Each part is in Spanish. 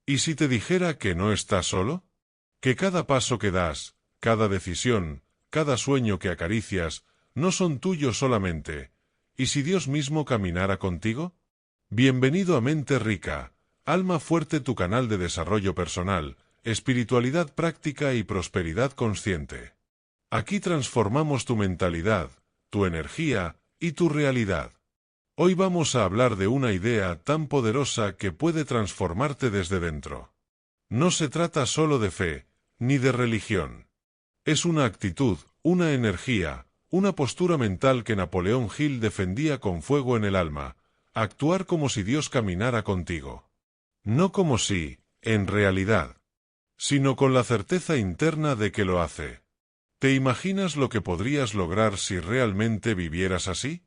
¿Y si te dijera que no estás solo? Que cada paso que das, cada decisión, cada sueño que acaricias, no son tuyos solamente. ¿Y si Dios mismo caminara contigo? Bienvenido a Mente Rica, Alma Fuerte, tu canal de desarrollo personal, espiritualidad práctica y prosperidad consciente. Aquí transformamos tu mentalidad, tu energía y tu realidad. Hoy vamos a hablar de una idea tan poderosa que puede transformarte desde dentro. No se trata solo de fe, ni de religión. Es una actitud, una energía, una postura mental que Napoleón Hill defendía con fuego en el alma: actuar como si Dios caminara contigo. No como si, en realidad, sino con la certeza interna de que lo hace. ¿Te imaginas lo que podrías lograr si realmente vivieras así?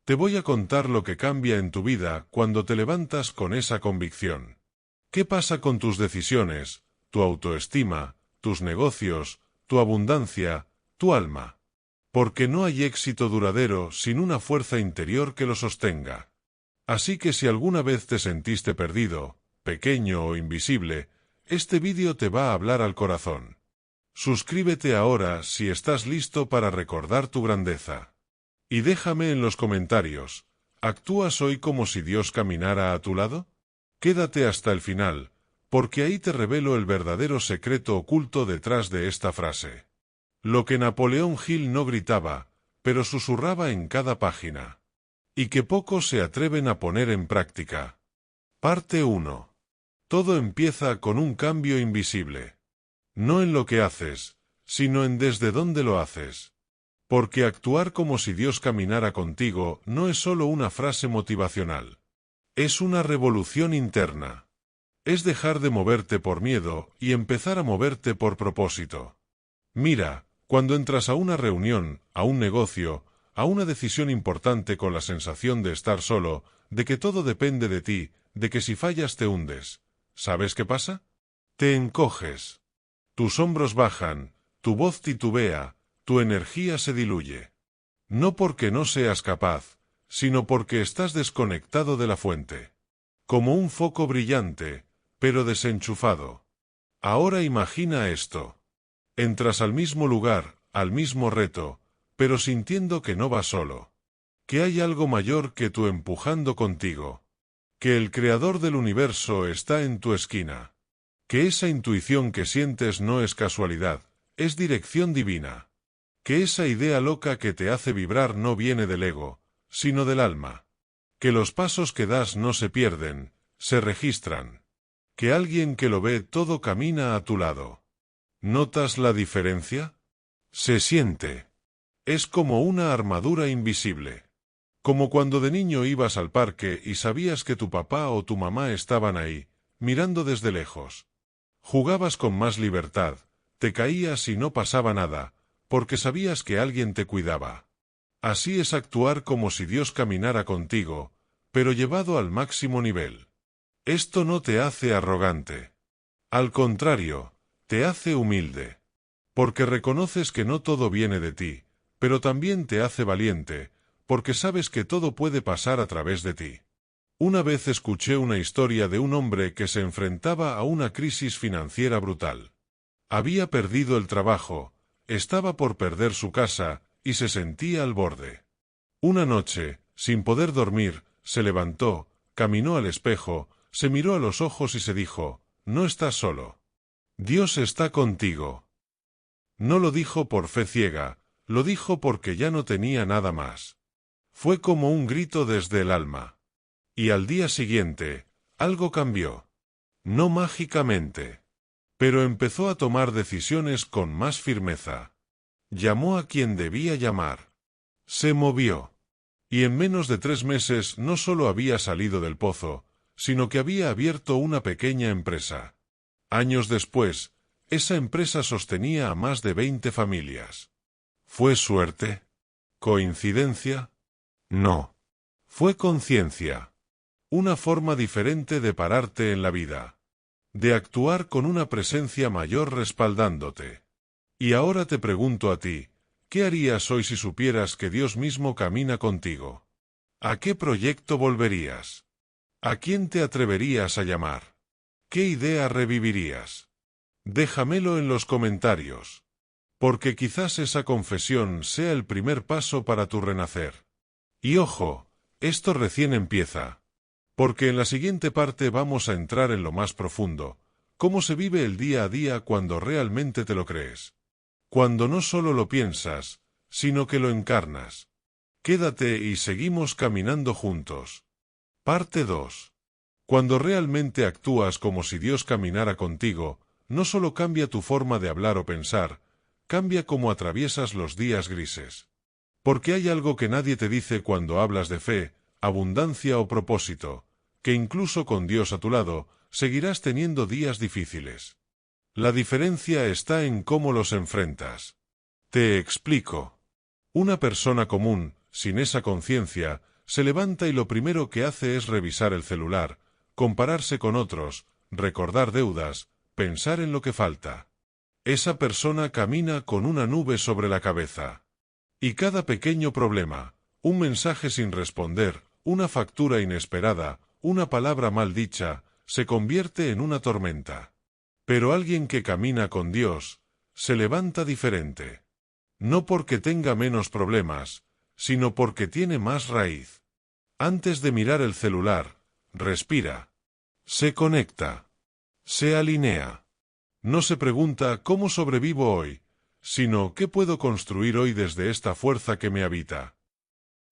Te voy a contar lo que cambia en tu vida cuando te levantas con esa convicción. ¿Qué pasa con tus decisiones, tu autoestima, tus negocios, tu abundancia, tu alma? Porque no hay éxito duradero sin una fuerza interior que lo sostenga. Así que si alguna vez te sentiste perdido, pequeño o invisible, este vídeo te va a hablar al corazón. Suscríbete ahora si estás listo para recordar tu grandeza. Y déjame en los comentarios, ¿actúas hoy como si Dios caminara a tu lado? Quédate hasta el final, porque ahí te revelo el verdadero secreto oculto detrás de esta frase. Lo que Napoleón Hill no gritaba, pero susurraba en cada página. Y que pocos se atreven a poner en práctica. Parte 1. Todo empieza con un cambio invisible. No en lo que haces, sino en desde dónde lo haces. Porque actuar como si Dios caminara contigo no es solo una frase motivacional. Es una revolución interna. Es dejar de moverte por miedo y empezar a moverte por propósito. Mira, cuando entras a una reunión, a un negocio, a una decisión importante con la sensación de estar solo, de que todo depende de ti, de que si fallas te hundes, ¿sabes qué pasa? Te encoges. Tus hombros bajan, tu voz titubea, tu energía se diluye. No porque no seas capaz, sino porque estás desconectado de la fuente. Como un foco brillante, pero desenchufado. Ahora imagina esto. Entras al mismo lugar, al mismo reto, pero sintiendo que no vas solo. Que hay algo mayor que tú empujando contigo. Que el creador del universo está en tu esquina. Que esa intuición que sientes no es casualidad, es dirección divina. Que esa idea loca que te hace vibrar no viene del ego, sino del alma. Que los pasos que das no se pierden, se registran. Que alguien que lo ve todo camina a tu lado. ¿Notas la diferencia? Se siente. Es como una armadura invisible. Como cuando de niño ibas al parque y sabías que tu papá o tu mamá estaban ahí, mirando desde lejos. Jugabas con más libertad, te caías y no pasaba nada, porque sabías que alguien te cuidaba. Así es actuar como si Dios caminara contigo, pero llevado al máximo nivel. Esto no te hace arrogante. Al contrario, te hace humilde. Porque reconoces que no todo viene de ti, pero también te hace valiente, porque sabes que todo puede pasar a través de ti. Una vez escuché una historia de un hombre que se enfrentaba a una crisis financiera brutal. Había perdido el trabajo, estaba por perder su casa, y se sentía al borde. Una noche, sin poder dormir, se levantó, caminó al espejo, se miró a los ojos y se dijo: «No estás solo. Dios está contigo». No lo dijo por fe ciega, lo dijo porque ya no tenía nada más. Fue como un grito desde el alma. Y al día siguiente, algo cambió. No mágicamente. Pero empezó a tomar decisiones con más firmeza. Llamó a quien debía llamar. Se movió. Y en menos de 3 meses no solo había salido del pozo, sino que había abierto una pequeña empresa. Años después, esa empresa sostenía a más de 20 familias. ¿Fue suerte? ¿Coincidencia? No. Fue conciencia. Una forma diferente de pararte en la vida. De actuar con una presencia mayor respaldándote. Y ahora te pregunto a ti, ¿qué harías hoy si supieras que Dios mismo camina contigo? ¿A qué proyecto volverías? ¿A quién te atreverías a llamar? ¿qué idea revivirías? Déjamelo en los comentarios. Porque quizás esa confesión sea el primer paso para tu renacer. Y ojo, esto recién empieza. Porque en la siguiente parte vamos a entrar en lo más profundo, cómo se vive el día a día cuando realmente te lo crees. Cuando no solo lo piensas, sino que lo encarnas. Quédate y seguimos caminando juntos. Parte 2. Cuando realmente actúas como si Dios caminara contigo, no solo cambia tu forma de hablar o pensar, cambia cómo atraviesas los días grises. Porque hay algo que nadie te dice cuando hablas de fe, abundancia o propósito, que incluso con Dios a tu lado, seguirás teniendo días difíciles. La diferencia está en cómo los enfrentas. Te explico. Una persona común, sin esa conciencia, se levanta y lo primero que hace es revisar el celular, compararse con otros, recordar deudas, pensar en lo que falta. Esa persona camina con una nube sobre la cabeza. Y cada pequeño problema, un mensaje sin responder, una factura inesperada, una palabra mal dicha, se convierte en una tormenta. Pero alguien que camina con Dios, se levanta diferente. No porque tenga menos problemas, sino porque tiene más raíz. Antes de mirar el celular, respira. Se conecta. Se alinea. No se pregunta ¿cómo sobrevivo hoy?, sino ¿qué puedo construir hoy desde esta fuerza que me habita?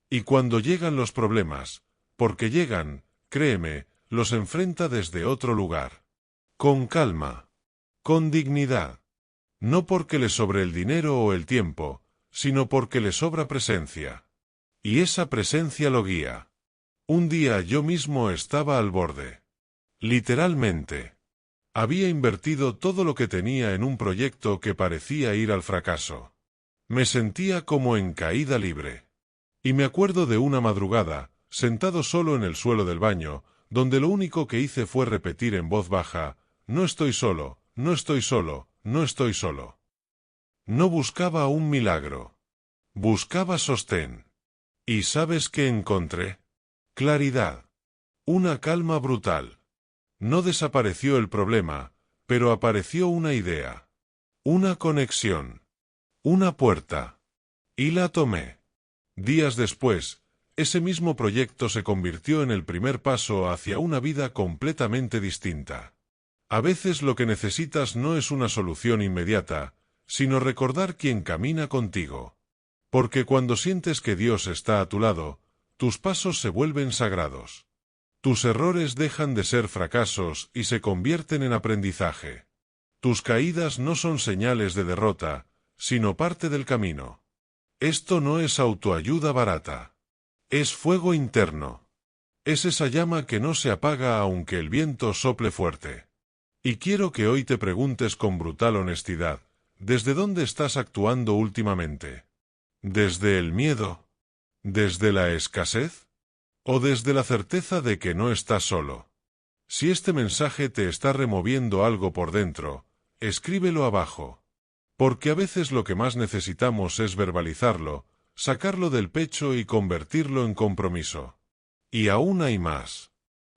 Y cuando llegan los problemas, porque llegan, créeme, los enfrenta desde otro lugar. Con calma. Con dignidad. No porque le sobre el dinero o el tiempo, sino porque le sobra presencia. Y esa presencia lo guía. Un día yo mismo estaba al borde. Literalmente. Había invertido todo lo que tenía en un proyecto que parecía ir al fracaso. Me sentía como en caída libre. Y me acuerdo de una madrugada, sentado solo en el suelo del baño, donde lo único que hice fue repetir en voz baja, no estoy solo, no estoy solo, no estoy solo. No buscaba un milagro. Buscaba sostén. ¿Y sabes qué encontré? Claridad. Una calma brutal. No desapareció el problema, pero apareció una idea. Una conexión. Una puerta. Y la tomé. Días después, ese mismo proyecto se convirtió en el primer paso hacia una vida completamente distinta. A veces lo que necesitas no es una solución inmediata, sino recordar quién camina contigo. Porque cuando sientes que Dios está a tu lado, tus pasos se vuelven sagrados. Tus errores dejan de ser fracasos y se convierten en aprendizaje. Tus caídas no son señales de derrota, sino parte del camino. Esto no es autoayuda barata. Es fuego interno. Es esa llama que no se apaga aunque el viento sople fuerte. Y quiero que hoy te preguntes con brutal honestidad, ¿desde dónde estás actuando últimamente? ¿Desde el miedo? ¿Desde la escasez? ¿O desde la certeza de que no estás solo? Si este mensaje te está removiendo algo por dentro, escríbelo abajo. Porque a veces lo que más necesitamos es verbalizarlo, sacarlo del pecho y convertirlo en compromiso. Y aún hay más.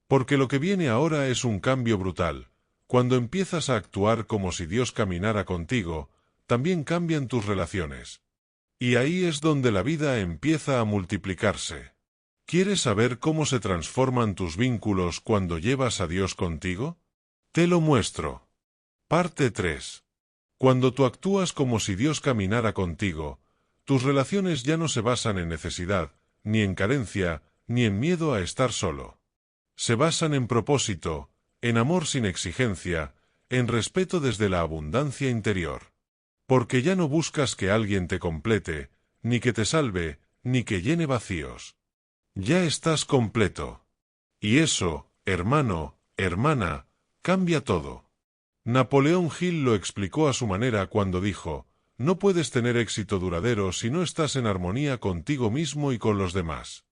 Porque lo que viene ahora es un cambio brutal. Cuando empiezas a actuar como si Dios caminara contigo, también cambian tus relaciones. Y ahí es donde la vida empieza a multiplicarse. ¿Quieres saber cómo se transforman tus vínculos cuando llevas a Dios contigo? Te lo muestro. Parte 3. Cuando tú actúas como si Dios caminara contigo, tus relaciones ya no se basan en necesidad, ni en carencia, ni en miedo a estar solo. Se basan en propósito, en amor sin exigencia, en respeto desde la abundancia interior. Porque ya no buscas que alguien te complete, ni que te salve, ni que llene vacíos. Ya estás completo. Y eso, hermano, hermana, cambia todo. Napoleón Hill lo explicó a su manera cuando dijo, no puedes tener éxito duradero si no estás en armonía contigo mismo y con los demás.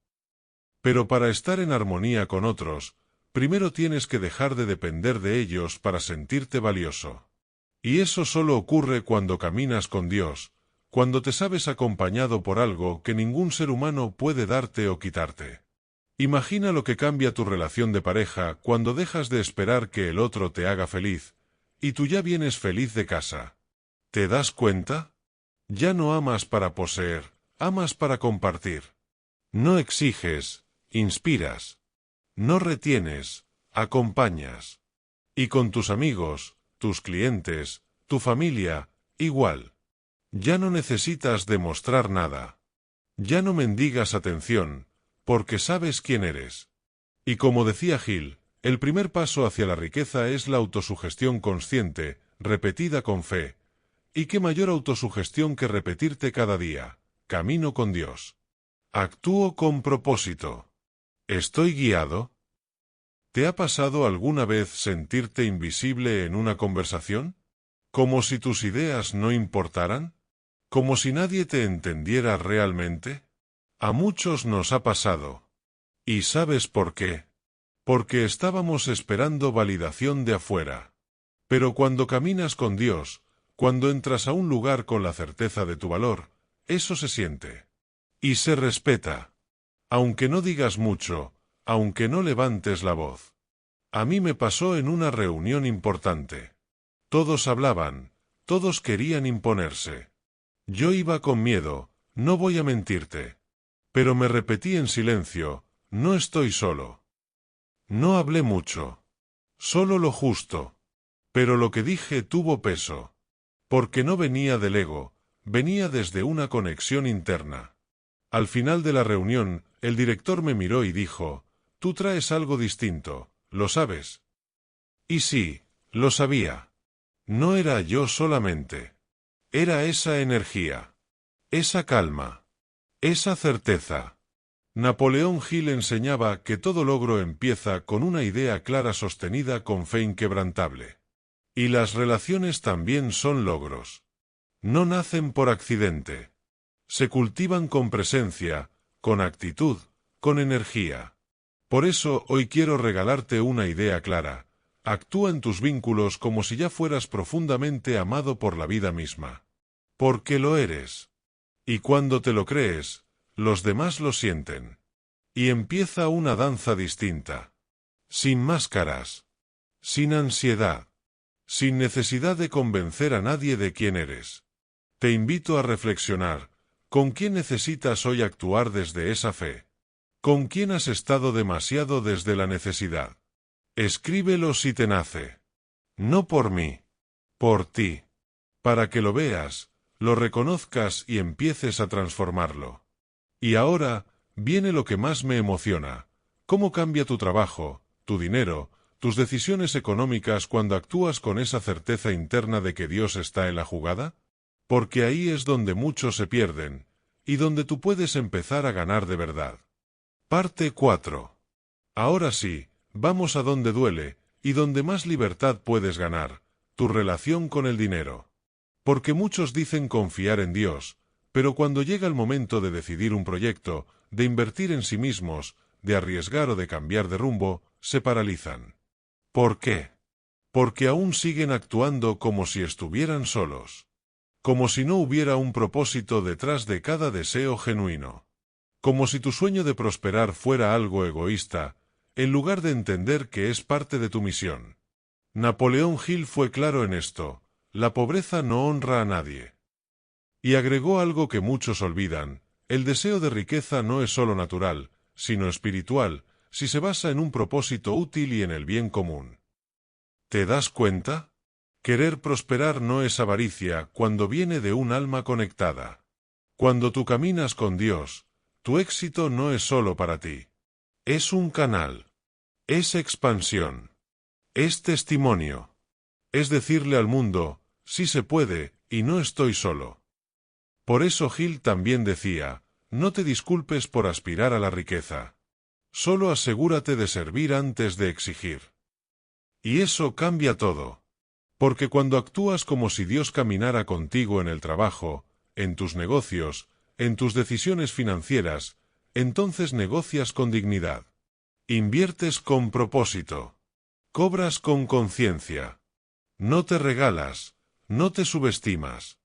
Pero para estar en armonía con otros, primero tienes que dejar de depender de ellos para sentirte valioso. Y eso solo ocurre cuando caminas con Dios, cuando te sabes acompañado por algo que ningún ser humano puede darte o quitarte. Imagina lo que cambia tu relación de pareja cuando dejas de esperar que el otro te haga feliz, y tú ya vienes feliz de casa. ¿Te das cuenta? Ya no amas para poseer, amas para compartir. No exiges, inspiras. No retienes, acompañas. Y con tus amigos, tus clientes, tu familia, igual. Ya no necesitas demostrar nada. Ya no mendigas atención, porque sabes quién eres. Y como decía Gil, el primer paso hacia la riqueza es la autosugestión consciente, repetida con fe. ¿Y qué mayor autosugestión que repetirte cada día? Camino con Dios. Actúo con propósito. ¿Estoy guiado? ¿Te ha pasado alguna vez sentirte invisible en una conversación? ¿Como si tus ideas no importaran? ¿Como si nadie te entendiera realmente? A muchos nos ha pasado. ¿Y sabes por qué? Porque estábamos esperando validación de afuera. Pero cuando caminas con Dios, cuando entras a un lugar con la certeza de tu valor, eso se siente. Y se respeta. Aunque no digas mucho, aunque no levantes la voz. A mí me pasó en una reunión importante. Todos hablaban, todos querían imponerse. Yo iba con miedo, no voy a mentirte. Pero me repetí en silencio, no estoy solo. No hablé mucho. Solo lo justo. Pero lo que dije tuvo peso. Porque no venía del ego, venía desde una conexión interna. Al final de la reunión, el director me miró y dijo, «Tú traes algo distinto, ¿lo sabes?» Y sí, lo sabía. No era yo solamente. Era esa energía. Esa calma. Esa certeza. Napoleón Hill enseñaba que todo logro empieza con una idea clara sostenida con fe inquebrantable. Y las relaciones también son logros. No nacen por accidente. Se cultivan con presencia, con actitud, con energía. Por eso hoy quiero regalarte una idea clara. Actúa en tus vínculos como si ya fueras profundamente amado por la vida misma. Porque lo eres. Y cuando te lo crees, los demás lo sienten. Y empieza una danza distinta. Sin máscaras. Sin ansiedad. Sin necesidad de convencer a nadie de quién eres. Te invito a reflexionar. ¿Con quién necesitas hoy actuar desde esa fe? ¿Con quién has estado demasiado desde la necesidad? Escríbelo si te nace. No por mí. Por ti. Para que lo veas, lo reconozcas y empieces a transformarlo. Y ahora, viene lo que más me emociona. ¿Cómo cambia tu trabajo, tu dinero, tus decisiones económicas cuando actúas con esa certeza interna de que Dios está en la jugada? Porque ahí es donde muchos se pierden, y donde tú puedes empezar a ganar de verdad. Parte 4. Ahora sí, vamos a donde duele, y donde más libertad puedes ganar, tu relación con el dinero. Porque muchos dicen confiar en Dios, pero cuando llega el momento de decidir un proyecto, de invertir en sí mismos, de arriesgar o de cambiar de rumbo, se paralizan. ¿Por qué? Porque aún siguen actuando como si estuvieran solos. Como si no hubiera un propósito detrás de cada deseo genuino. Como si tu sueño de prosperar fuera algo egoísta, en lugar de entender que es parte de tu misión. Napoleón Hill fue claro en esto: la pobreza no honra a nadie. Y agregó algo que muchos olvidan: el deseo de riqueza no es solo natural, sino espiritual, si se basa en un propósito útil y en el bien común. ¿Te das cuenta? Querer prosperar no es avaricia cuando viene de un alma conectada. Cuando tú caminas con Dios, tu éxito no es solo para ti. Es un canal. Es expansión. Es testimonio. Es decirle al mundo, sí se puede, y no estoy solo. Por eso Gil también decía, no te disculpes por aspirar a la riqueza. Solo asegúrate de servir antes de exigir. Y eso cambia todo. Porque cuando actúas como si Dios caminara contigo en el trabajo, en tus negocios, en tus decisiones financieras, entonces negocias con dignidad. Inviertes con propósito. Cobras con conciencia. No te regalas, no te subestimas.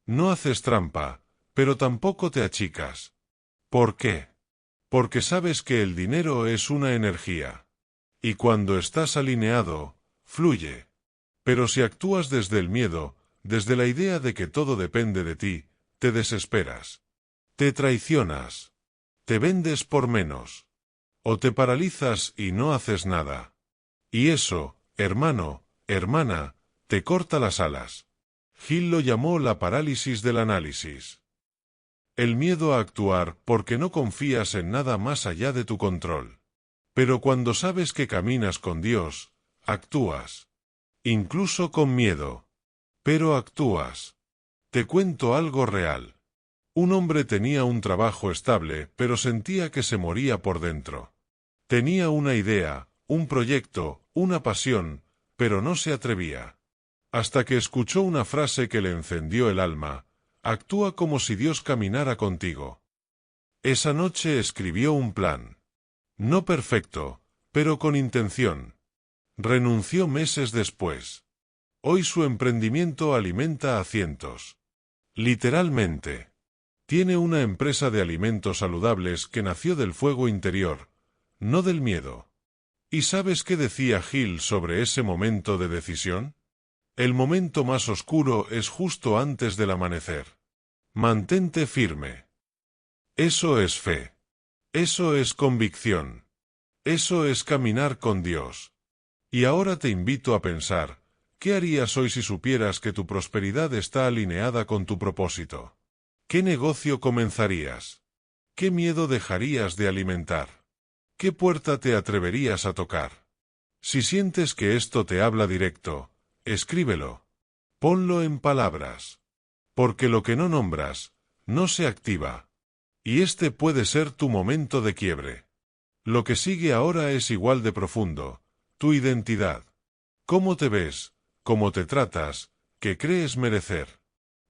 No haces trampa, pero tampoco te achicas. ¿Por qué? porque sabes que el dinero es una energía. Y cuando estás alineado, fluye. Pero si actúas desde el miedo, desde la idea de que todo depende de ti, te desesperas. Te traicionas. Te vendes por menos. O te paralizas y no haces nada. Y eso, hermano, hermana, te corta las alas. Hill lo llamó la parálisis del análisis. El miedo a actuar porque no confías en nada más allá de tu control. Pero cuando sabes que caminas con Dios, actúas. Incluso con miedo. Pero actúas. Te cuento algo real. Un hombre tenía un trabajo estable, pero sentía que se moría por dentro. Tenía una idea, un proyecto, una pasión, pero no se atrevía. Hasta que escuchó una frase que le encendió el alma: actúa como si Dios caminara contigo. Esa noche escribió un plan. No perfecto, pero con intención. Renunció meses después. Hoy su emprendimiento alimenta a cientos. Literalmente. Tiene una empresa de alimentos saludables que nació del fuego interior, no del miedo. ¿Y sabes qué decía Hill sobre ese momento de decisión? El momento más oscuro es justo antes del amanecer. Mantente firme. Eso es fe. Eso es convicción. Eso es caminar con Dios. Y ahora te invito a pensar, ¿qué harías hoy si supieras que tu prosperidad está alineada con tu propósito? ¿Qué negocio comenzarías? ¿Qué miedo dejarías de alimentar? ¿Qué puerta te atreverías a tocar? Si sientes que esto te habla directo, escríbelo. Ponlo en palabras. Porque lo que no nombras, no se activa. Y este puede ser tu momento de quiebre. Lo que sigue ahora es igual de profundo: tu identidad. ¿Cómo te ves? ¿Cómo te tratas? ¿Qué crees merecer?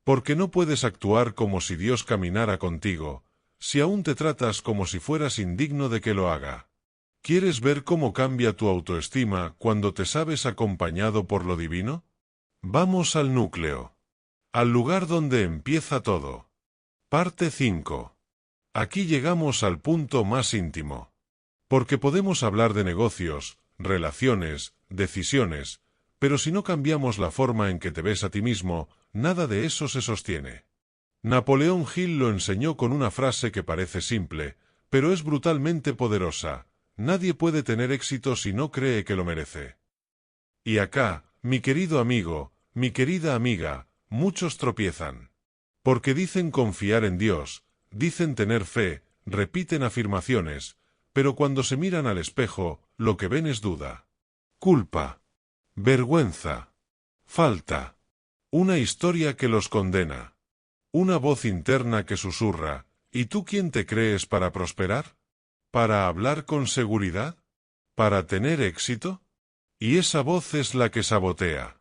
Porque no puedes actuar como si Dios caminara contigo, si aún te tratas como si fueras indigno de que lo haga. ¿Quieres ver cómo cambia tu autoestima cuando te sabes acompañado por lo divino? Vamos al núcleo. Al lugar donde empieza todo. Parte 5. Aquí llegamos al punto más íntimo. Porque podemos hablar de negocios, relaciones, decisiones, pero si no cambiamos la forma en que te ves a ti mismo, nada de eso se sostiene. Napoleón Hill lo enseñó con una frase que parece simple, pero es brutalmente poderosa: nadie puede tener éxito si no cree que lo merece. Y acá, mi querido amigo, mi querida amiga, muchos tropiezan. Porque dicen confiar en Dios, dicen tener fe, repiten afirmaciones, pero cuando se miran al espejo, lo que ven es duda, culpa, vergüenza, falta, una historia que los condena, una voz interna que susurra: ¿y tú quién te crees para prosperar? ¿Para hablar con seguridad? ¿Para tener éxito? Y esa voz es la que sabotea.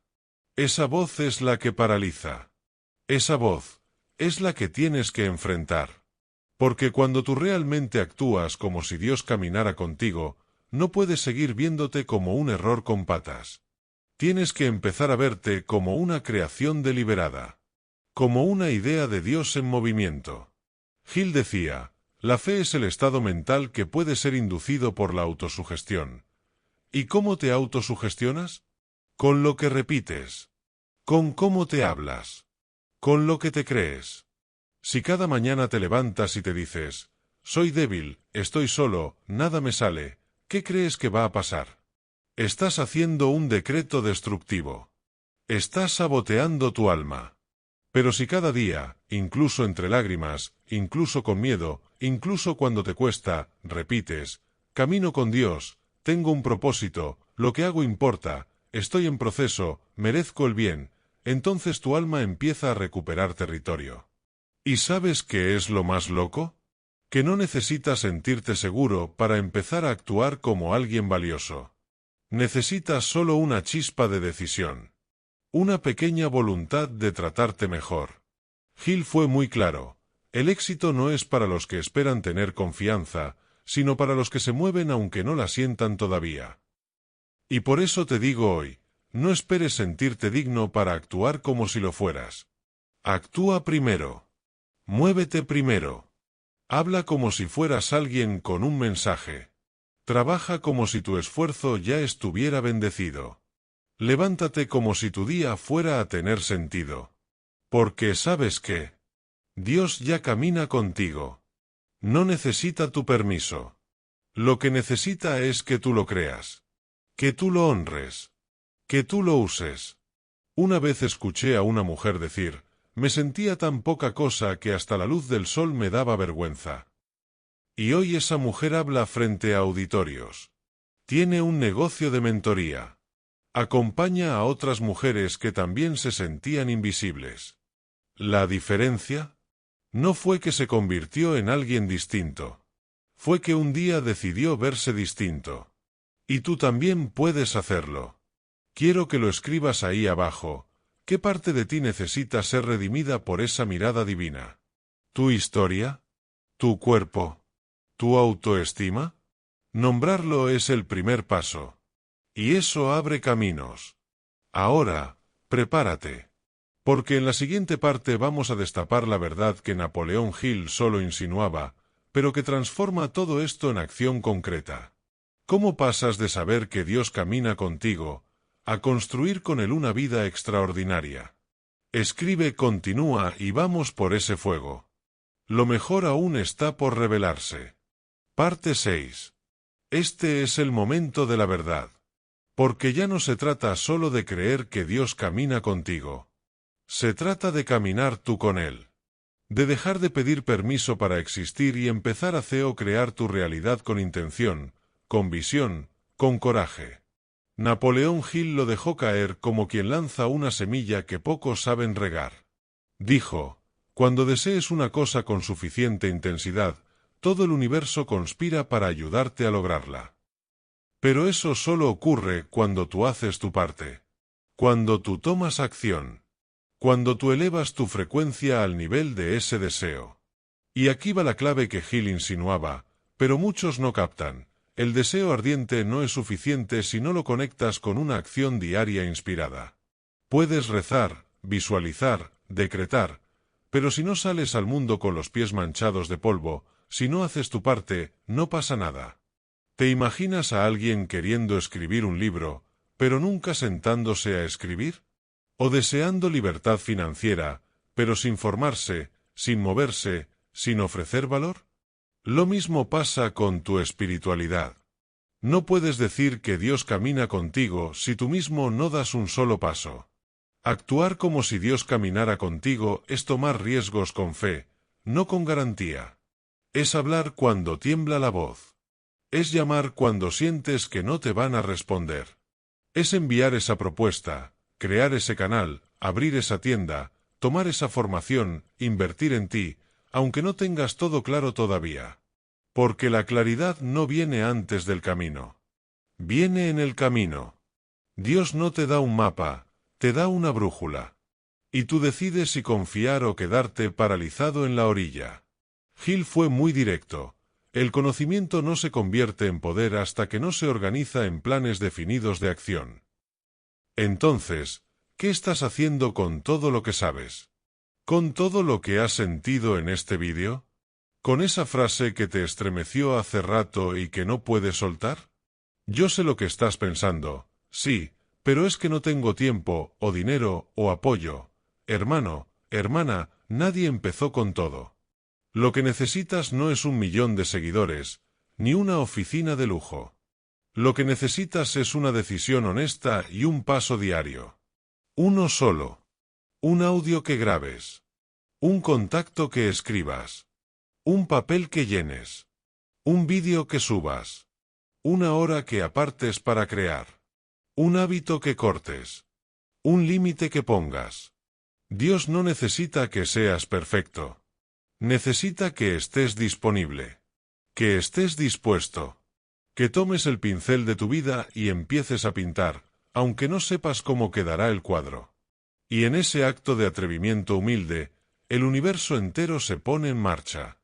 Esa voz es la que paraliza. Esa voz es la que tienes que enfrentar. Porque cuando tú realmente actúas como si Dios caminara contigo, no puedes seguir viéndote como un error con patas. Tienes que empezar a verte como una creación deliberada. Como una idea de Dios en movimiento. Hill decía: la fe es el estado mental que puede ser inducido por la autosugestión. ¿Y cómo te autosugestionas? Con lo que repites. Con cómo te hablas. Con lo que te crees. Si cada mañana te levantas y te dices: soy débil, estoy solo, nada me sale, ¿qué crees que va a pasar? Estás haciendo un decreto destructivo. Estás saboteando tu alma. Pero si cada día, incluso entre lágrimas, incluso con miedo, incluso cuando te cuesta, repites: camino con Dios, tengo un propósito, lo que hago importa, estoy en proceso, merezco el bien, entonces tu alma empieza a recuperar territorio. ¿Y sabes qué es lo más loco? Que no necesitas sentirte seguro para empezar a actuar como alguien valioso. Necesitas solo una chispa de decisión. Una pequeña voluntad de tratarte mejor. Hill fue muy claro: el éxito no es para los que esperan tener confianza, sino para los que se mueven aunque no la sientan todavía. Y por eso te digo hoy, no esperes sentirte digno para actuar como si lo fueras. Actúa primero. Muévete primero. Habla como si fueras alguien con un mensaje. Trabaja como si tu esfuerzo ya estuviera bendecido. Levántate como si tu día fuera a tener sentido. Porque sabes que Dios ya camina contigo. No necesita tu permiso. Lo que necesita es que tú lo creas. Que tú lo honres. Que tú lo uses. Una vez escuché a una mujer decir, me sentía tan poca cosa que hasta la luz del sol me daba vergüenza. Y hoy esa mujer habla frente a auditorios. Tiene un negocio de mentoría. Acompaña a otras mujeres que también se sentían invisibles. ¿La diferencia? No fue que se convirtió en alguien distinto. Fue que un día decidió verse distinto. Y tú también puedes hacerlo. Quiero que lo escribas ahí abajo. ¿Qué parte de ti necesita ser redimida por esa mirada divina? ¿Tu historia? ¿Tu cuerpo? ¿Tu autoestima? Nombrarlo es el primer paso. Y eso abre caminos. Ahora, prepárate. Porque en la siguiente parte vamos a destapar la verdad que Napoleón Hill solo insinuaba, pero que transforma todo esto en acción concreta. ¿Cómo pasas de saber que Dios camina contigo, a construir con Él una vida extraordinaria? Escribe, continúa y vamos por ese fuego. Lo mejor aún está por revelarse. Parte 6. Este es el momento de la verdad. Porque ya no se trata solo de creer que Dios camina contigo. Se trata de caminar tú con Él. De dejar de pedir permiso para existir y empezar a crear tu realidad con intención, con visión, con coraje. Napoleón Hill lo dejó caer como quien lanza una semilla que pocos saben regar. Dijo, cuando desees una cosa con suficiente intensidad, todo el universo conspira para ayudarte a lograrla. Pero eso solo ocurre cuando tú haces tu parte. Cuando tú tomas acción. Cuando tú elevas tu frecuencia al nivel de ese deseo. Y aquí va la clave que Hill insinuaba, pero muchos no captan. El deseo ardiente no es suficiente si no lo conectas con una acción diaria inspirada. Puedes rezar, visualizar, decretar, pero si no sales al mundo con los pies manchados de polvo, si no haces tu parte, no pasa nada. ¿Te imaginas a alguien queriendo escribir un libro, pero nunca sentándose a escribir? ¿O deseando libertad financiera, pero sin formarse, sin moverse, sin ofrecer valor? Lo mismo pasa con tu espiritualidad. No puedes decir que Dios camina contigo si tú mismo no das un solo paso. Actuar como si Dios caminara contigo es tomar riesgos con fe, no con garantía. Es hablar cuando tiembla la voz. Es llamar cuando sientes que no te van a responder. Es enviar esa propuesta, crear ese canal, abrir esa tienda, tomar esa formación, invertir en ti, aunque no tengas todo claro todavía. Porque la claridad no viene antes del camino. Viene en el camino. Dios no te da un mapa, te da una brújula. Y tú decides si confiar o quedarte paralizado en la orilla. Hill fue muy directo. El conocimiento no se convierte en poder hasta que no se organiza en planes definidos de acción. Entonces, ¿qué estás haciendo con todo lo que sabes? ¿Con todo lo que has sentido en este vídeo? ¿Con esa frase que te estremeció hace rato y que no puedes soltar? Yo sé lo que estás pensando, sí, pero es que no tengo tiempo, o dinero, o apoyo. Hermano, hermana, nadie empezó con todo. Lo que necesitas no es 1.000.000 de seguidores, ni una oficina de lujo. Lo que necesitas es una decisión honesta y un paso diario. Uno solo. Un audio que grabes. Un contacto que escribas. Un papel que llenes. Un vídeo que subas. Una hora que apartes para crear. Un hábito que cortes. Un límite que pongas. Dios no necesita que seas perfecto. Necesita que estés disponible. Que estés dispuesto. Que tomes el pincel de tu vida y empieces a pintar, aunque no sepas cómo quedará el cuadro. Y en ese acto de atrevimiento humilde, el universo entero se pone en marcha.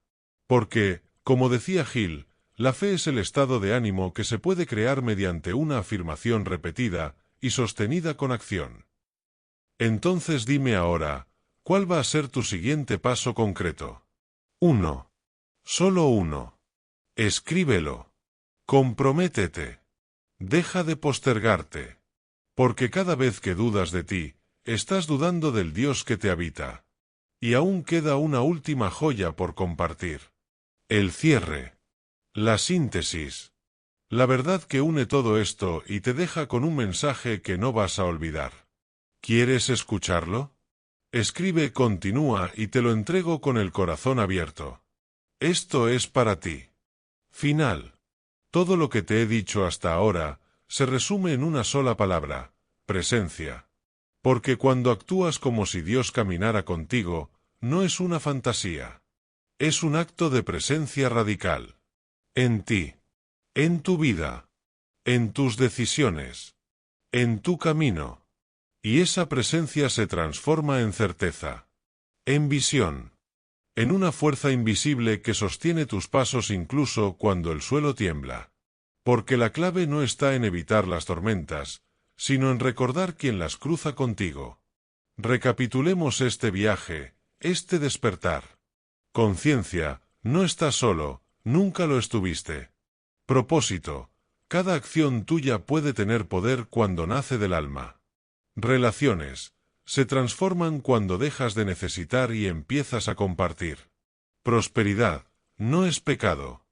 Porque, como decía Hill, la fe es el estado de ánimo que se puede crear mediante una afirmación repetida y sostenida con acción. Entonces dime ahora, ¿cuál va a ser tu siguiente paso concreto? 1. Solo uno. Escríbelo. Comprométete. Deja de postergarte. Porque cada vez que dudas de ti, estás dudando del Dios que te habita. Y aún queda una última joya por compartir. El cierre. La síntesis. La verdad que une todo esto y te deja con un mensaje que no vas a olvidar. ¿Quieres escucharlo? Escribe continúa y te lo entrego con el corazón abierto. Esto es para ti. Final. Todo lo que te he dicho hasta ahora se resume en una sola palabra: presencia. Porque cuando actúas como si Dios caminara contigo, no es una fantasía. Es un acto de presencia radical. En ti. En tu vida. En tus decisiones. En tu camino. Y esa presencia se transforma en certeza. En visión. En una fuerza invisible que sostiene tus pasos incluso cuando el suelo tiembla. Porque la clave no está en evitar las tormentas, sino en recordar quién las cruza contigo. Recapitulemos este viaje, este despertar. Conciencia, no estás solo, nunca lo estuviste. Propósito, cada acción tuya puede tener poder cuando nace del alma. Relaciones, se transforman cuando dejas de necesitar y empiezas a compartir. Prosperidad, no es pecado.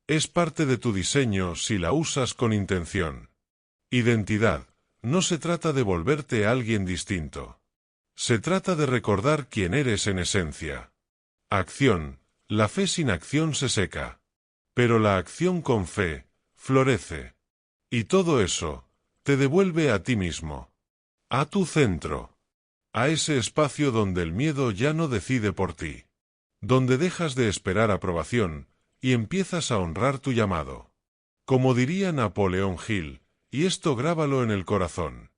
Es parte de tu diseño si la usas con intención. Identidad, no se trata de volverte a alguien distinto. Se trata de recordar quién eres en esencia. Acción, la fe sin acción se seca. Pero la acción con fe, florece. Y todo eso, te devuelve a ti mismo. A tu centro. A ese espacio donde el miedo ya no decide por ti. Donde dejas de esperar aprobación, y empiezas a honrar tu llamado. Como diría Napoleón Hill, y esto grábalo en el corazón.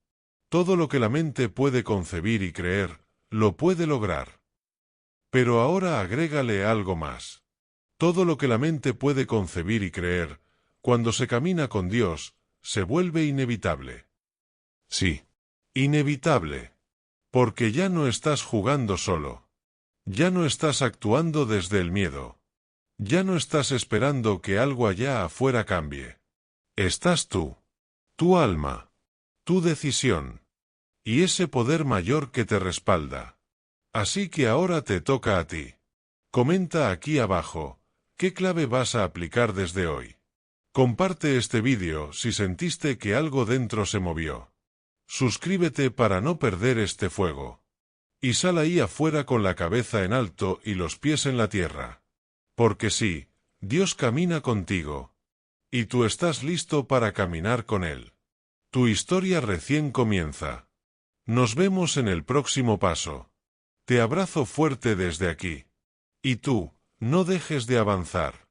Todo lo que la mente puede concebir y creer, lo puede lograr. Pero ahora agrégale algo más. Todo lo que la mente puede concebir y creer, cuando se camina con Dios, se vuelve inevitable. Sí. Inevitable. Porque ya no estás jugando solo. Ya no estás actuando desde el miedo. Ya no estás esperando que algo allá afuera cambie. Estás tú. Tu alma. Tu decisión. Y ese poder mayor que te respalda. Así que ahora te toca a ti. Comenta aquí abajo, ¿qué clave vas a aplicar desde hoy? Comparte este vídeo si sentiste que algo dentro se movió. Suscríbete para no perder este fuego. Y sal ahí afuera con la cabeza en alto y los pies en la tierra. Porque sí, Dios camina contigo. Y tú estás listo para caminar con Él. Tu historia recién comienza. Nos vemos en el próximo paso. Te abrazo fuerte desde aquí. Y tú, no dejes de avanzar.